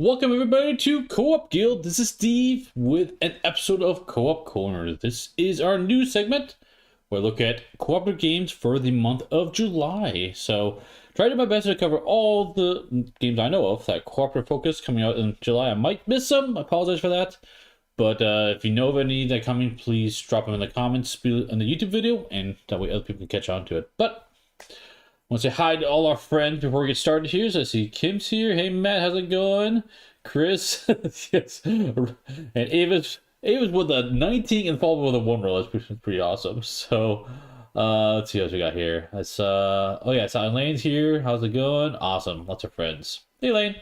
Welcome everybody to Co-op Guild. This is Steve with an episode of Co-op Corner. This is our new segment where I look at cooperative games for the month of July. So try to do my best to cover all the games I know of that cooperative focus coming out in July. I might miss some, I apologize for that. But if you know of any that are coming, please drop them in the comments in the YouTube video, and that way other people can catch on to it. But I want to say hi to all our friends before we get started here. So I see Kim's here. Hey, Matt, how's it going? Chris, yes. And Ava's with a 19 and followed with a 1 roll. That's pretty awesome. So, let's see what we got here. It's, oh yeah, it's Elaine's here. How's it going? Awesome. Lots of friends. Hey, Elaine.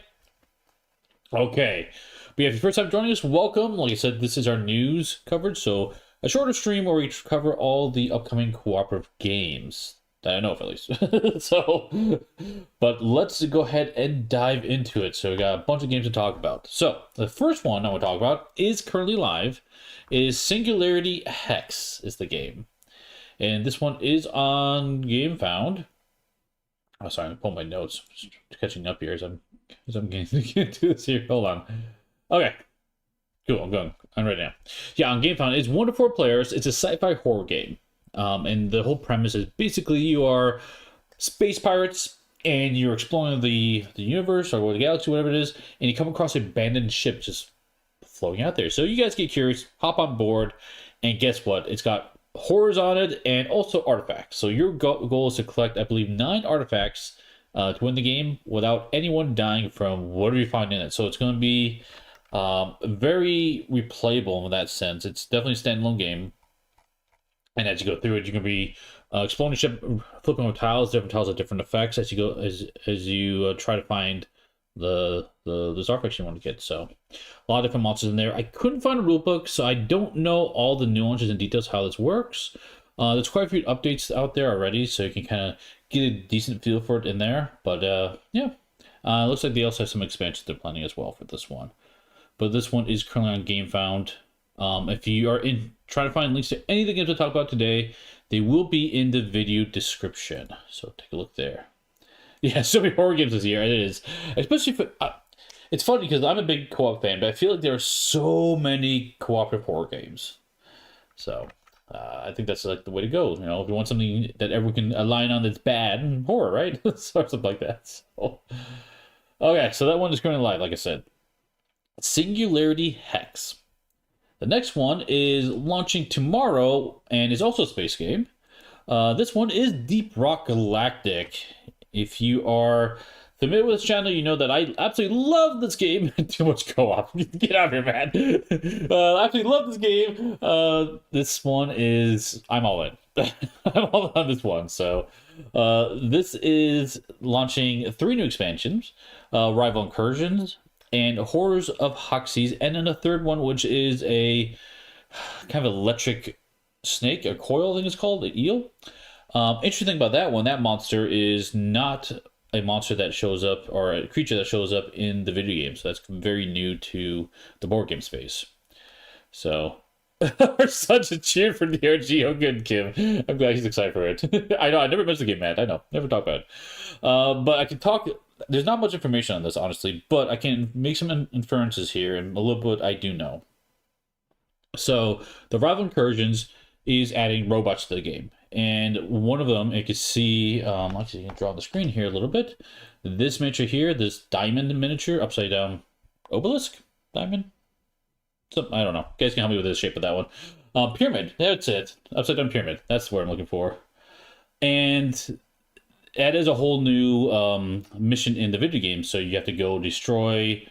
Okay. But yeah, if you're first time joining us, welcome. Like I said, this is our news coverage. So, a shorter stream where we cover all the upcoming cooperative games that I know of, at least. So, but let's go ahead and dive into it. So we got a bunch of games to talk about. So the first one I want to talk about is currently live. It is Singularity Hex is the game. And this one is on GameFound. Oh, sorry, I'm pulling my notes. Just catching up here as I'm getting to this here. Hold on. Okay. Cool, I'm ready now. Yeah, on GameFound, it's 1 to 4 players. It's a sci-fi horror game. And the whole premise is basically you are space pirates and you're exploring the universe or the galaxy, whatever it is, and you come across an abandoned ship just floating out there. So you guys get curious, hop on board, and guess what? It's got horrors on it and also artifacts. So your goal is to collect, I believe, 9 artifacts to win the game without anyone dying from whatever you find in it. So it's going to be very replayable in that sense. It's definitely a standalone game. And as you go through it, you can be exploring the ship, flipping with tiles. Different tiles have different effects as you go, as you try to find the artifacts you want to get. So a lot of different monsters in there. I couldn't find a rule book, so I don't know all the nuances and details how this works. There's quite a few updates out there already, so you can kind of get a decent feel for it in there. But yeah, it looks like they also have some expansions they're planning as well for this one. But this one is currently on GameFound. If you are trying to find links to any of the games I talk about today, they will be in the video description. So take a look there. Yeah, so many horror games this year. It is, especially for. It's funny because I'm a big co-op fan, but I feel like there are so many cooperative horror games. So I think that's like the way to go. You know, if you want something that everyone can align on that's bad, horror, right? Or something like that. So, okay, so that one is currently live, like I said. Singularity Hex. The next one is launching tomorrow and is also a space game. This one is Deep Rock Galactic. If you are familiar with this channel, you know that I absolutely love this game. Too much co-op. Get out of here, man. I absolutely love this game. This one is... I'm all in. I'm all in on this one. So this is launching 3 new expansions. Rival Incursions, and Horrors of Hoxie's, and then a third one, which is a kind of electric snake, a coil, I think it's called, an eel. Interesting thing about that one, that monster is not a monster that shows up, or a creature that shows up in the video game, so that's very new to the board game space. So, we're such a cheer for DRG. Oh, good, Kim. I'm glad he's excited for it. I know, I never mentioned the game, Matt. I know, never talked about it. But I can talk... There's not much information on this, honestly, but I can make some inferences here, and a little bit I do know. So, the Rival Incursions is adding robots to the game, and one of them, you can see, actually, you can draw on the screen here a little bit. This miniature here, this diamond miniature, upside down obelisk? Diamond? Something, I don't know. You guys can help me with the shape of that one. Pyramid, that's it. Upside down pyramid, that's what I'm looking for. And that is a whole new mission in the video game. So you have to go destroy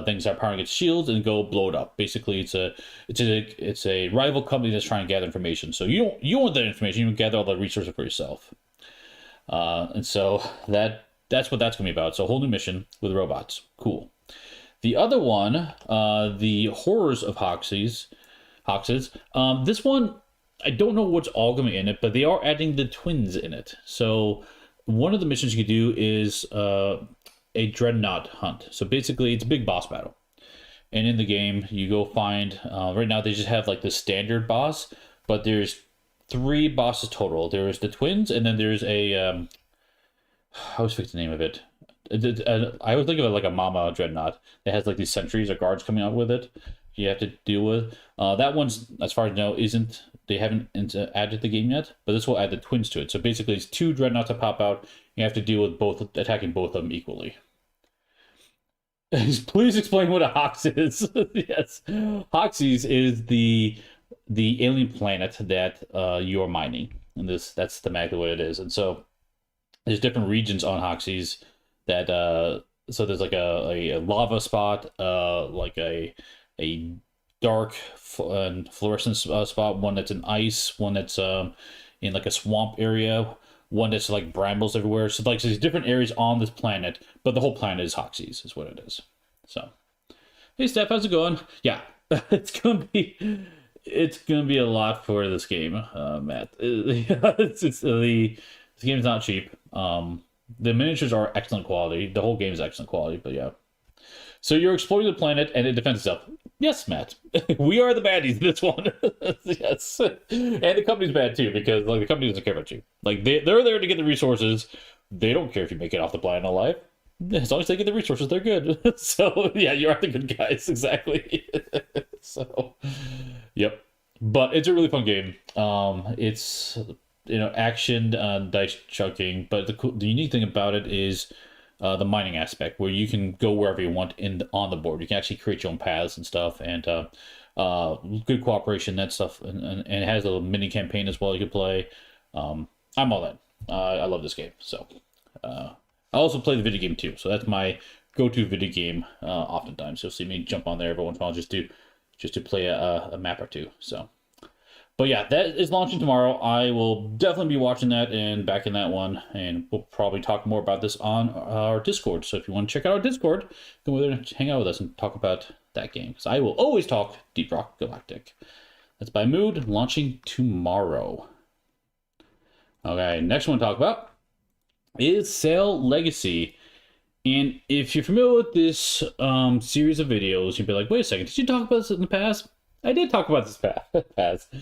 things that are powering its shields and go blow it up. Basically, it's a rival company that's trying to gather information. So you don't want that information. You gather all the resources for yourself. And so that's what that's going to be about. So a whole new mission with robots. Cool. The other one, the Horrors of Hoxie's. This one, I don't know what's all going to be in it, but they are adding the twins in it. So one of the missions you can do is a dreadnought hunt. So basically, it's a big boss battle. And in the game, you go find... right now, they just have like the standard boss, but there's 3 bosses total. There's the twins, and then there's a... I always forget the name of it. I would think of it like a Mama Dreadnought. It has like these sentries or guards coming out with it. You have to deal with. That one's, as far as I know, isn't. They haven't added the game yet, but this will add the twins to it. So basically, it's two dreadnoughts that pop out. You have to deal with both, attacking both of them equally. Please explain what a Hox is. Yes, Hoxes is the alien planet that you're mining, and that's thematically what it is. And so there's different regions on Hoxes that so there's like a lava spot, like a dark fluorescent spot, one that's in ice, one that's in like a swamp area, one that's like brambles everywhere. So like, so there's different areas on this planet, but the whole planet is Hoxes, is what it is. So, hey Steph, how's it going? Yeah, it's gonna be a lot for this game, Matt. The game's not cheap. The miniatures are excellent quality. The whole game is excellent quality, but yeah. So you're exploring the planet and it defends itself. Yes, Matt. We are the baddies in this one. Yes. And the company's bad too, because like the company doesn't care about you. Like they're there to get the resources. They don't care if you make it off the planet alive. As long as they get the resources, they're good. So yeah, you are the good guys, exactly. So yep. But it's a really fun game. It's action, dice chucking, but the unique thing about it is the mining aspect, where you can go wherever you want on the board. You can actually create your own paths and stuff, and good cooperation, that stuff, and it has a little mini campaign as well you can play. I'm all that. I love this game. So I also play the video game too, so that's my go-to video game. Oftentimes you'll see me jump on there every once in a while just to play a map or two. So. But yeah, that is launching tomorrow. I will definitely be watching that and backing that one. And we'll probably talk more about this on our Discord. So if you want to check out our Discord, go over there and hang out with us and talk about that game. Because I will always talk Deep Rock Galactic. That's by Mood, launching tomorrow. Okay, next one to talk about is Sail Legacy. And if you're familiar with this series of videos, you'd be like, wait a second, did you talk about this in the past? I did talk about this past.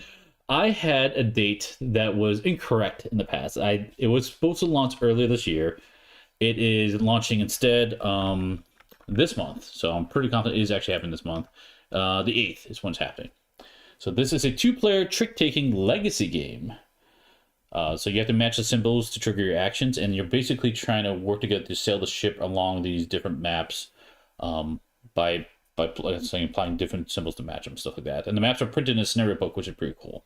I had a date that was incorrect in the past. It was supposed to launch earlier this year. It is launching instead this month. So I'm pretty confident it is actually happening this month. The 8th is when it's happening. So this is a 2-player trick-taking legacy game. So you have to match the symbols to trigger your actions, and you're basically trying to work together to sail the ship along these different maps by applying different symbols to match them, stuff like that. And the maps are printed in a scenario book, which is pretty cool.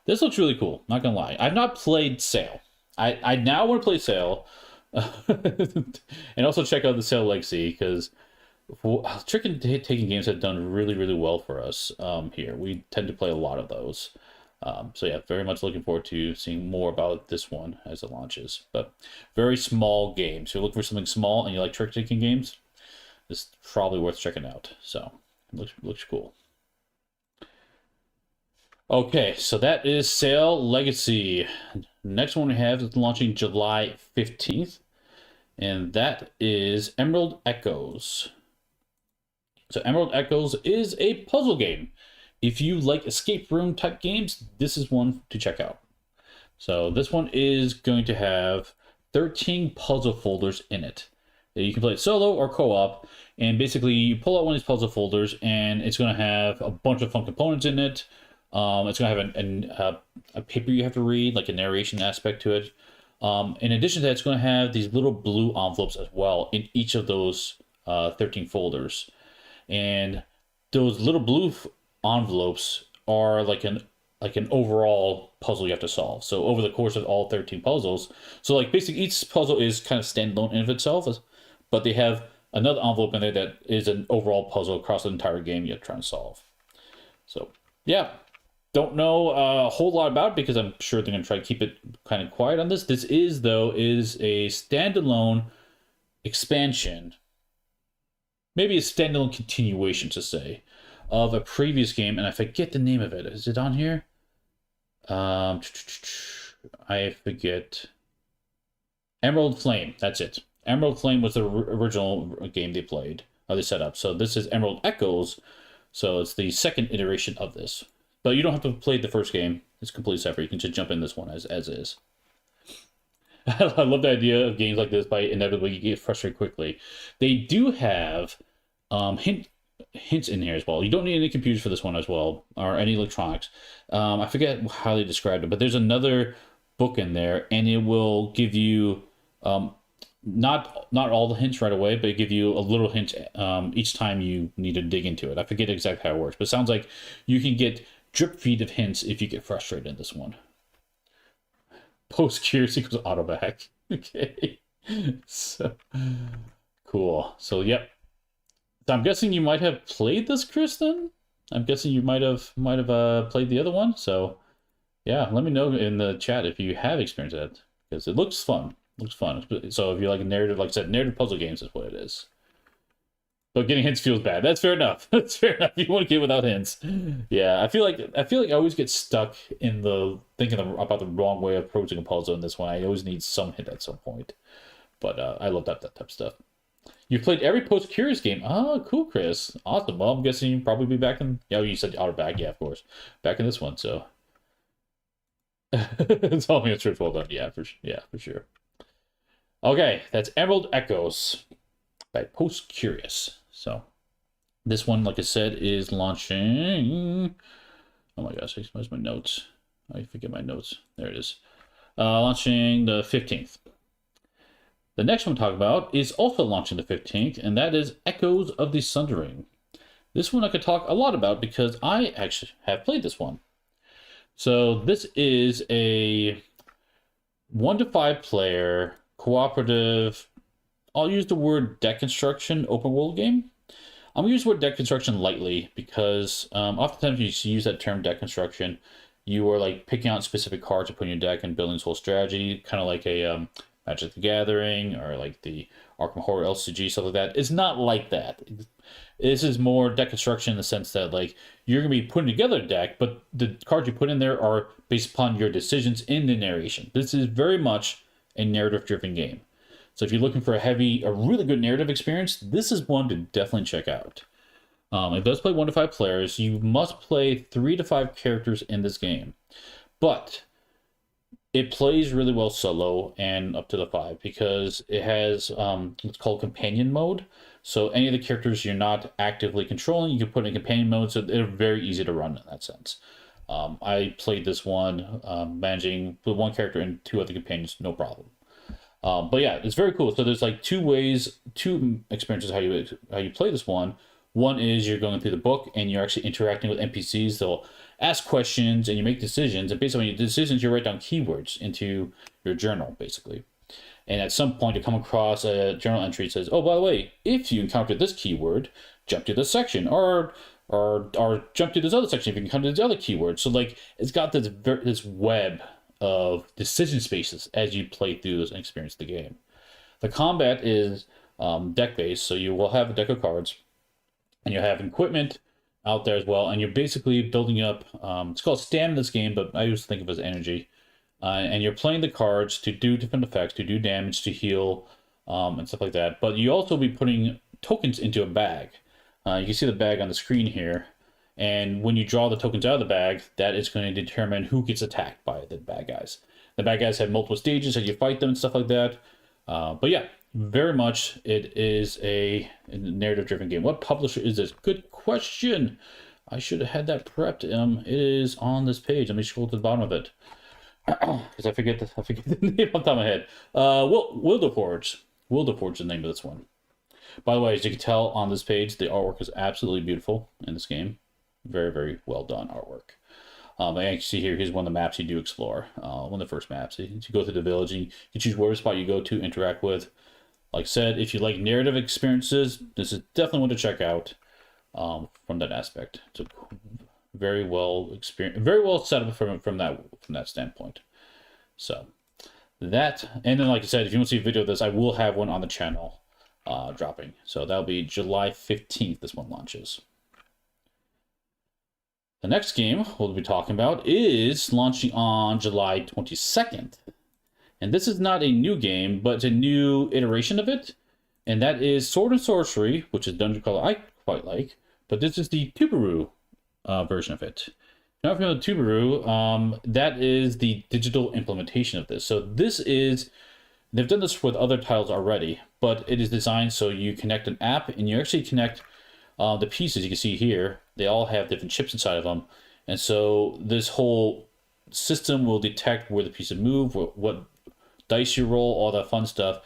This looks really cool, not gonna lie. I've not played Sail. I now want to play Sail. And also check out the Sail Legacy, because trick and taking games have done really, really well for us here. We tend to play a lot of those. So yeah, very much looking forward to seeing more about this one as it launches. But very small game. So you're looking for something small and you like trick-taking games, it's probably worth checking out. So it looks cool. Okay, so that is Sail Legacy. Next one we have is launching July 15th, and that is Emerald Echoes. So Emerald Echoes is a puzzle game. If you like escape room type games, this is one to check out. So this one is going to have 13 puzzle folders in it. You can play it solo or co-op, and basically you pull out one of these puzzle folders and it's going to have a bunch of fun components in it. It's going to have a paper you have to read, like a narration aspect to it. In addition to that, it's going to have these little blue envelopes as well in each of those 13 folders. And those little blue envelopes are like an overall puzzle you have to solve. So over the course of all 13 puzzles, so like basically each puzzle is kind of standalone in of itself, but they have another envelope in there that is an overall puzzle across the entire game you have to try and solve. So yeah, don't know a whole lot about it because I'm sure they're going to try to keep it kind of quiet on this. This is a standalone expansion, maybe a standalone continuation to say, of a previous game, and I forget the name of it. Is it on here? I forget. Emerald Flame, that's it. Emerald Flame was the original game they played, they set up. So this is Emerald Echoes, so it's the second iteration of this. But you don't have to play the first game. It's completely separate. You can just jump in this one as is. I love the idea of games like this by inevitably you get frustrated quickly. They do have hints in here as well. You don't need any computers for this one as well, or any electronics. I forget how they described it, but there's another book in there, and it will give you not all the hints right away, but give you a little hint each time you need to dig into it. I forget exactly how it works, but it sounds like you can get drip feed of hints if you get frustrated in this one. Post curious equals auto back. Okay. So cool. So yep. So I'm guessing you might have played this, Kristen. I'm guessing you might have played the other one. So yeah, let me know in the chat if you have experienced that, because it looks fun. It looks fun. So if you like narrative, like I said, narrative puzzle games is what it is. But getting hints feels bad. That's fair enough. That's fair enough. You want to get without hints. Yeah, I feel like I always get stuck in the thinking about the wrong way of approaching a puzzle in this one. I always need some hint at some point. But I love that type of stuff. You've played every post-curious game. Oh, cool, Chris. Awesome. Well, I'm guessing you'll probably be back in... Yeah, you said auto back. Yeah, of course. Back in this one, so... It's all me. It's well done. Yeah, for sure. Okay, that's Emerald Echoes by Post Curious. So this one, like I said, is launching. Oh my gosh, where's my notes? I forget my notes. There it is. Launching the 15th. The next one to talk about is also launching the 15th, and that is Echoes of the Sundering. This one I could talk a lot about because I actually have played this one. So this is a 1 to 5 player cooperative. I'll use the word deck construction open world game. I'm gonna use the word deck construction lightly because oftentimes you use that term deck construction, you are like picking out specific cards to put in your deck and building this whole strategy, kind of like a Magic the Gathering or like the Arkham Horror LCG, stuff like that. It's not like that. This is more deck construction in the sense that like you're gonna be putting together a deck, but the cards you put in there are based upon your decisions in the narration. This is very much a narrative-driven game. So if you're looking for a really good narrative experience, this is one to definitely check out. It does play 1 to 5 players. You must play 3 to 5 characters in this game, but it plays really well solo and up to the 5 because it has what's called companion mode. So any of the characters you're not actively controlling, you can put in companion mode, so they're very easy to run in that sense. I played this one managing with 1 character and 2 other companions, no problem. But yeah, it's very cool. So there's like 2 experiences how you play this one. One is you're going through the book and you're actually interacting with NPCs. They'll ask questions and you make decisions. And based on your decisions, you write down keywords into your journal, basically. And at some point, you come across a journal entry that says, "Oh, by the way, if you encounter this keyword, jump to this section, or jump to this other section if you encounter this other keyword." So like it's got this web of decision spaces as you play through this and experience the game. The combat is deck based, so you will have a deck of cards, and you have equipment out there as well, and you're basically building up. It's called stamina in this game, but I used to think of it as energy. And you're playing the cards to do different effects, to do damage, to heal, and stuff like that. But you also be putting tokens into a bag. You can see the bag on the screen here. And when you draw the tokens out of the bag, that is going to determine who gets attacked by the bad guys. The bad guys have multiple stages as you fight them and stuff like that. But yeah, very much it is a narrative-driven game. What publisher is this? Good question. I should have had that prepped. It is on this page. Let me scroll to the bottom of it. Because I forget the name off the top of my head. Wilderforge. Wilderforge is the name of this one. By the way, as you can tell on this page, the artwork is absolutely beautiful in this game. Very, very well done artwork. I can see here's one of the maps you do explore. One of the first maps. You go through the village and you choose whatever spot you go to, interact with. Like I said, if you like narrative experiences, this is definitely one to check out from that aspect. It's a very well set up from that standpoint. So that, and then like I said, if you want to see a video of this, I will have one on the channel dropping. So that'll be July 15th. This one launches. The next game we'll be talking about is launching on July 22nd. And this is not a new game, but it's a new iteration of it. And that is Sword and Sorcery, which is dungeon crawler I quite like. But this is the Teburu version of it. Now, if you know Teburu, that is the digital implementation of this. So this is They've done this with other titles already, but it is designed so you connect an app and you actually connect the pieces. You can see here, they all have different chips inside of them. And so this whole system will detect where the pieces move, what dice you roll, all that fun stuff,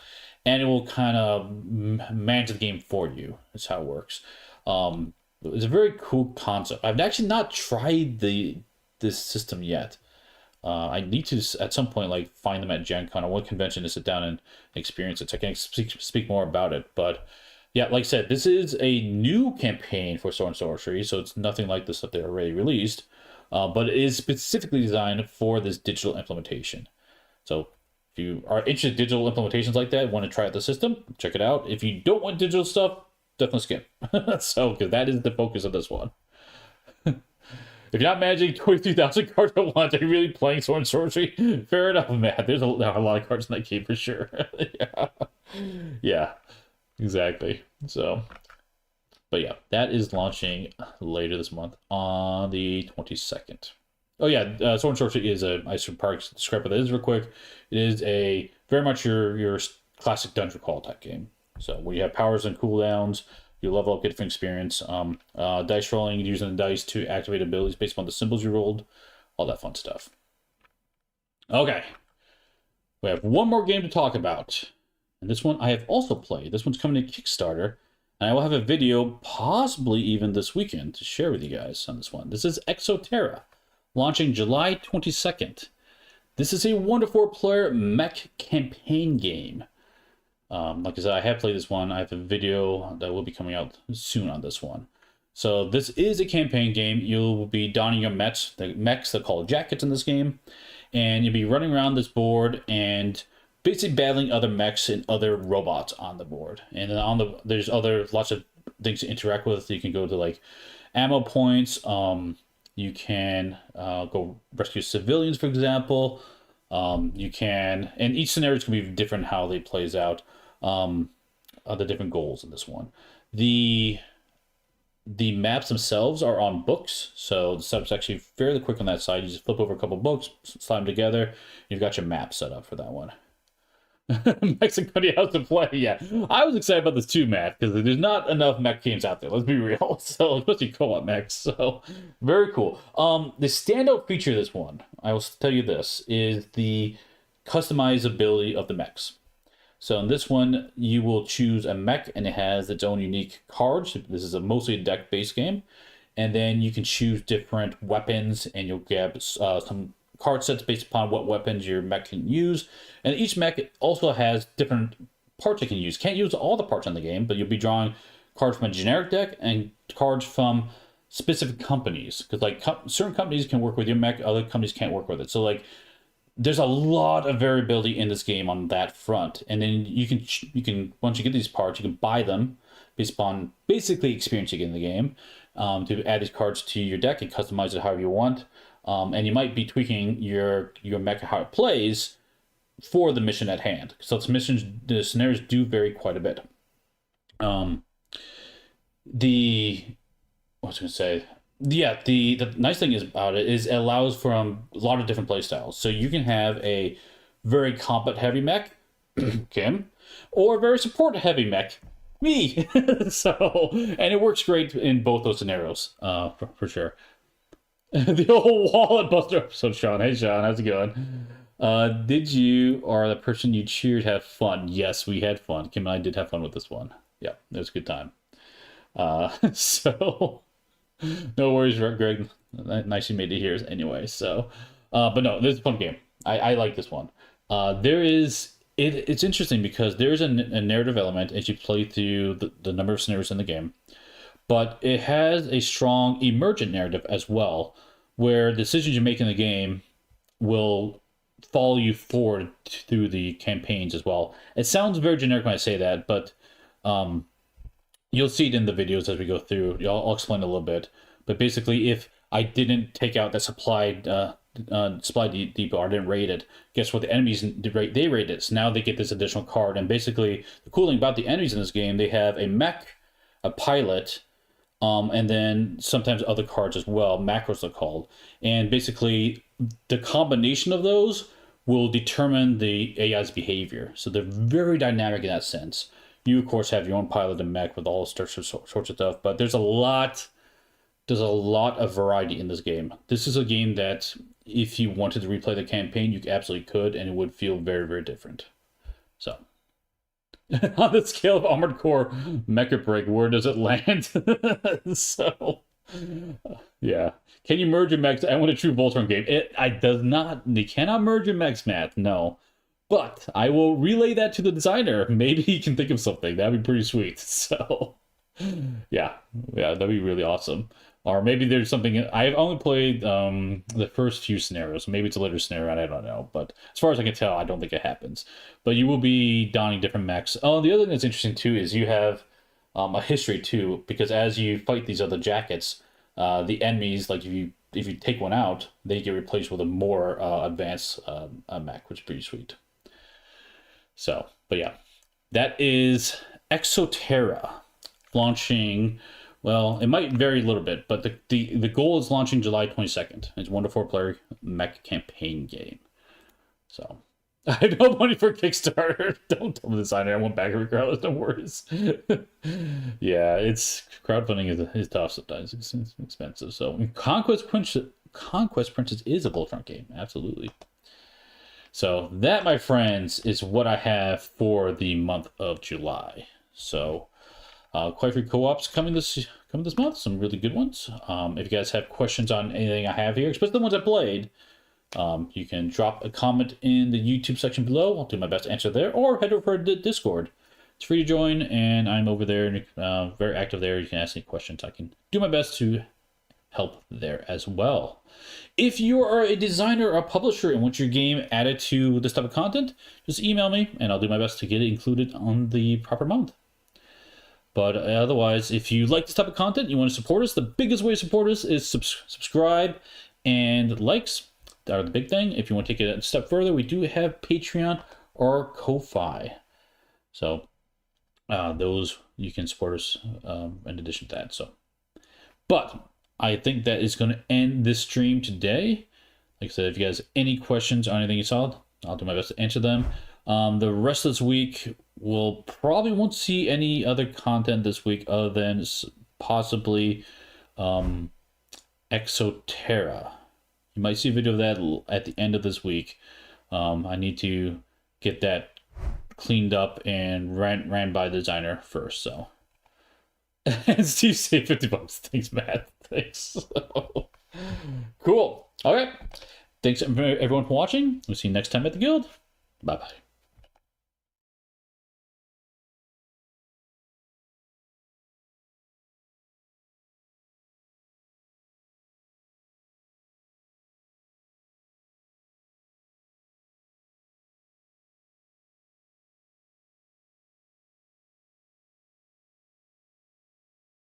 and it will kind of manage the game for you. That's how it works. It's a very cool concept. I've actually not tried this system yet. I need to at some point like find them at Gen Con or one convention to sit down and experience it. So I can speak more about it. But yeah, like I said, this is a new campaign for Sword and Sorcery, so it's nothing like the stuff they already released. But it is specifically designed for this digital implementation. So if you are interested in digital implementations like that, want to try out the system, check it out. If you don't want digital stuff, definitely skip. So, because that is the focus of this one. If you're not managing 22,000 cards at once, are you really playing Sword and Sorcery? Fair enough, man. There are a lot of cards in that game for sure. Yeah. Yeah, exactly. So, but yeah, that is launching later this month on the 22nd. Oh yeah, Sword and Sorcery is I should probably describe what that is real quick. It is a very much your classic dungeon crawl type game. So where you have powers and cooldowns, you level up, get different experience. Dice rolling, using the dice to activate abilities based on the symbols you rolled, all that fun stuff. Okay, we have one more game to talk about, and this one I have also played. This one's coming to Kickstarter, and I will have a video possibly even this weekend to share with you guys on this one. This is ExoTerra, launching July 22nd. This is a 1 to 4 player mech campaign game. Like I said, I have played this one. I have a video that will be coming out soon on this one. So this is a campaign game. You'll be donning your mechs. The mechs, they're called jackets in this game. And you'll be running around this board and basically battling other mechs and other robots on the board. And then there's lots of things to interact with. You can go to like ammo points. You can go rescue civilians, for example. You can, and each scenario is going to be different how they plays out. The different goals in this one. The maps themselves are on books, so the setup's actually fairly quick on that side. You just flip over a couple books, slide them together, you've got your map set up for that one. Mexican house to play, yeah. I was excited about this too, Matt, because there's not enough mech games out there, let's be real. So, especially co-op mechs, so very cool. The standout feature of this one, I will tell you this, is the customizability of the mechs. So in this one, you will choose a mech, and it has its own unique cards. This is mostly a deck-based game. And then you can choose different weapons, and you'll get some card sets based upon what weapons your mech can use. And each mech also has different parts it can use. Can't use all the parts in the game, but you'll be drawing cards from a generic deck and cards from specific companies. Because like certain companies can work with your mech, other companies can't work with it. So like there's a lot of variability in this game on that front. And then you can once you get these parts, you can buy them based upon basically experience you get in the game, to add these cards to your deck and customize it however you want. And you might be tweaking your mech how it plays for the mission at hand. So the scenarios do vary quite a bit. The nice thing is about it is it allows for a lot of different play styles. So you can have a very combat heavy mech, Kim, or a very support heavy mech, me. So, and it works great in both those scenarios, for sure. The old wallet buster. So Sean, hey Sean, how's it going? Did you or the person you cheered have fun? Yes, we had fun. Kim and I did have fun with this one. Yeah, it was a good time. So no worries, Greg. Nice you made it here anyway. So, but no, this is a fun game. I like this one. It's interesting because there's a narrative element as you play through the number of scenarios in the game, but it has a strong emergent narrative as well, where decisions you make in the game will follow you forward through the campaigns as well. It sounds very generic when I say that, but you'll see it in the videos as we go through. I'll explain a little bit. But basically, if I didn't take out that supply depot, or didn't raid it, guess what? The enemies, they raid it. So now they get this additional card. And basically, the cool thing about the enemies in this game, they have a mech, a pilot, and then sometimes other cards as well. Macros are called. And basically, the combination of those will determine the AI's behavior. So they're very dynamic in that sense. You, of course, have your own pilot and mech with all sorts of stuff, but there's a lot of variety in this game. This is a game that if you wanted to replay the campaign, you absolutely could, and it would feel very, very different. So, on the scale of Armored Core Mecha Break, where does it land? So, yeah. Can you merge your mechs? I want a true Voltron game. They cannot merge your mechs, Matt. No. But I will relay that to the designer. Maybe he can think of something. That'd be pretty sweet. So, yeah, that'd be really awesome. Or maybe there's something. I've only played the first few scenarios. Maybe it's a later scenario, and I don't know. But as far as I can tell, I don't think it happens. But you will be donning different mechs. Oh, the other thing that's interesting too is you have a history too, because as you fight these other jackets, the enemies, like if you take one out, they get replaced with a more advanced mech, which is pretty sweet. So, but yeah, that is ExoTerra launching. Well, it might vary a little bit, but the goal is launching July 22nd. It's a 1 to 4 player mech campaign game. So, I have no money for Kickstarter. Don't tell the designer I want back regardless. No worries. Yeah, crowdfunding is tough sometimes. It's expensive. So, Conquest Princess is a Voltron game. Absolutely. So that, my friends, is what I have for the month of July. So quite a few co-ops coming this month, some really good ones. If you guys have questions on anything I have here, especially the ones I played, you can drop a comment in the YouTube section below. I'll do my best to answer there, or head over to Discord. It's free to join, and I'm over there, very active there. You can ask any questions. I can do my best to help there as well. If you are a designer or a publisher and want your game added to this type of content, just email me and I'll do my best to get it included on the proper month. But otherwise, if you like this type of content, you want to support us, the biggest way to support us is subscribe and likes. That are the big thing. If you want to take it a step further, we do have Patreon or Ko-Fi. So those you can support us in addition to that. But I think that is going to end this stream today. Like I said, if you guys have any questions on anything you saw, I'll do my best to answer them. The rest of this week, we'll probably won't see any other content this week other than possibly ExoTerra. You might see a video of that at the end of this week. I need to get that cleaned up and ran by the designer first. So, and Steve saved $50. Thanks, Matt. Thanks. Cool. All right. Thanks everyone for watching. We'll see you next time at the guild. Bye bye.